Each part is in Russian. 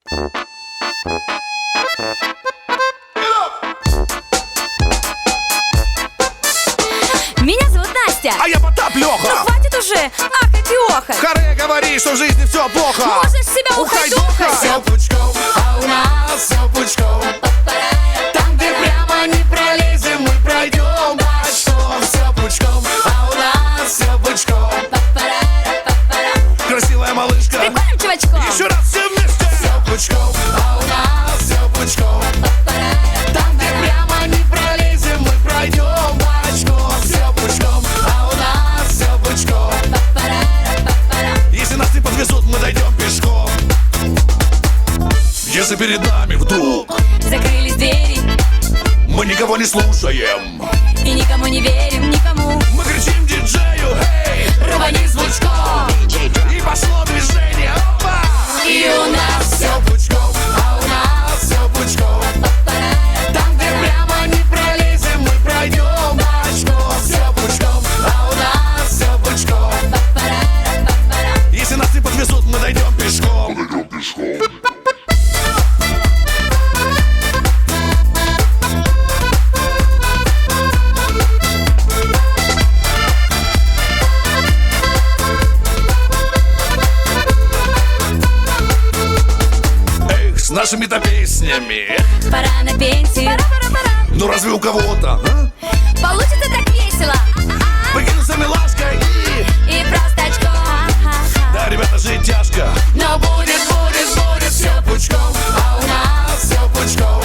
Меня зовут Настя. А я Потап Лёха. Ну хватит уже ахать и охать. Харе говори, что в жизни все плохо. Можешь себя ухайдухать. Все пучком, а у нас все пучком. Там, где прямо не пролезем, мы пройдем бочком. Все пучком, а у нас все пучком. Красивая малышка. Прикольным чувачком. Еще раз все вместе. Все пучком, а у нас все пучком. Там, где прямо не пролезем, мы пройдем бочком. Все пучком, а у нас все пучком. Если нас не подвезут, мы дойдем пешком. Если перед нами вдруг закрылись двери, мы никого не слушаем и никому не верим, никому. Мы кричим диджею, эй, Рвани звучком. и пошло движение, опа! И у нас Все пучком, а у нас все пучком. Там, где прямо не пролезем, мы пройдем бочком. Все пучком, а у нас все пучком. Если нас не подвезут, мы дойдем пешком. С нашими-то песнями. пора на пенсию. Ну разве у кого-то, а? Получится так весело. Покинуться милашкой И просто очко. да, ребята, жить тяжко. Но будет Все пучком, а у нас все пучком.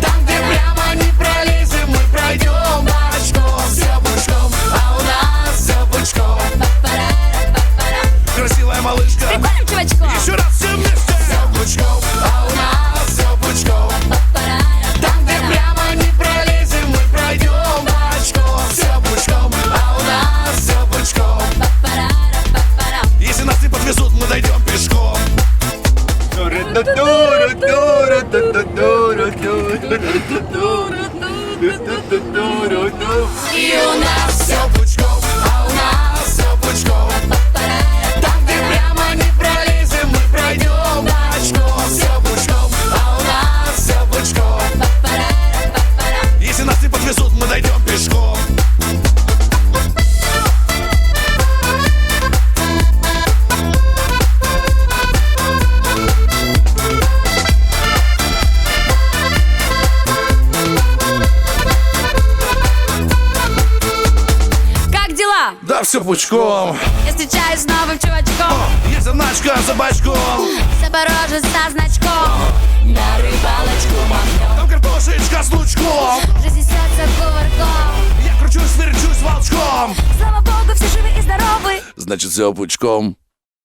Там, где прямо не пролезем, мы пройдем бочком. Все пучком, а у нас все пучком. Красивая малышка. прикольным чувачком. Еще раз все вместе. Все пучком, а у нас все пучком. Там, где прямо не пролезем, мы пройдем бочком. Все пучком, а у нас все пучком. Если нас не подвезут, мы дойдем пешком. И у нас Все пучком, а у нас все пучком. Там, где прямо не пролезем, мы пройдем бочком. Все пучком, а у нас все пучком. Если нас не подвезут, мы дойдем пешком. как дела? Да, все пучком. Я встречаюсь с новым чувачком. Есть заначка за бачком. Запорожец со значком. На рыбалочку махнем. Там картошечка с лучком. Жизнь несется кувырком. Я кручусь, верчусь волчком. Слава богу, все живы и здоровы. Значит, все пучком.